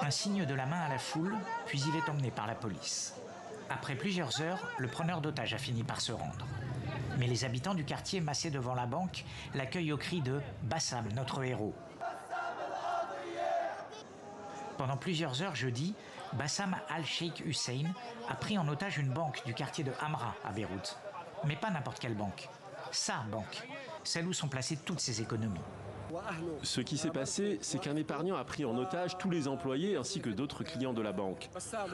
Un signe de la main à la foule, puis il est emmené par la police. Après plusieurs heures, le preneur d'otages a fini par se rendre. Mais les habitants du quartier massés devant la banque l'accueillent au cri de « Bassam, notre héros ». Pendant plusieurs heures jeudi, Bassam al-Sheikh Hussein a pris en otage une banque du quartier de Hamra à Beyrouth. Mais pas n'importe quelle banque. Sa banque, celle où sont placées toutes ses économies. Ce qui s'est passé, c'est qu'un épargnant a pris en otage tous les employés ainsi que d'autres clients de la banque.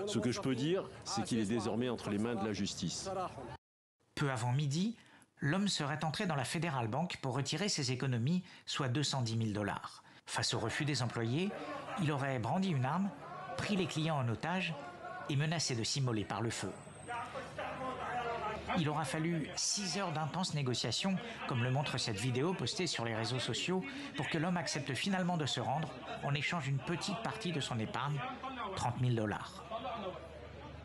Ce que je peux dire, c'est qu'il est désormais entre les mains de la justice. Peu avant midi, l'homme serait entré dans la Federal Bank pour retirer ses économies, soit 210 000 $. Face au refus des employés, il aurait brandi une arme, pris les clients en otage et menacé de s'immoler par le feu. Il aura fallu 6 heures d'intenses négociations, comme le montre cette vidéo postée sur les réseaux sociaux, pour que l'homme accepte finalement de se rendre en échange d'une petite partie de son épargne, 30 000 $.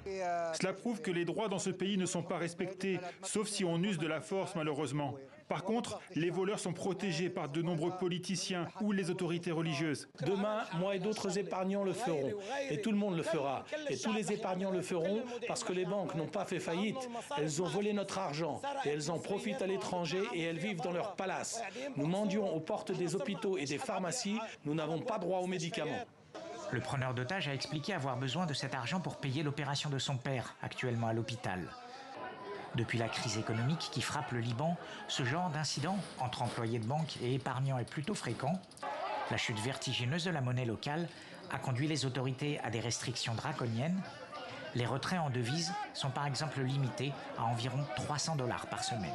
Cela prouve que les droits dans ce pays ne sont pas respectés, sauf si on use de la force malheureusement. Par contre, les voleurs sont protégés par de nombreux politiciens ou les autorités religieuses. Demain, moi et d'autres épargnants le feront. Et tout le monde le fera. Et tous les épargnants le feront parce que les banques n'ont pas fait faillite. Elles ont volé notre argent et elles en profitent à l'étranger et elles vivent dans leurs palaces. Nous mendions aux portes des hôpitaux et des pharmacies. Nous n'avons pas droit aux médicaments. Le preneur d'otages a expliqué avoir besoin de cet argent pour payer l'opération de son père, actuellement à l'hôpital. Depuis la crise économique qui frappe le Liban, ce genre d'incident entre employés de banque et épargnants est plutôt fréquent. La chute vertigineuse de la monnaie locale a conduit les autorités à des restrictions draconiennes. Les retraits en devises sont par exemple limités à environ 300 $ par semaine.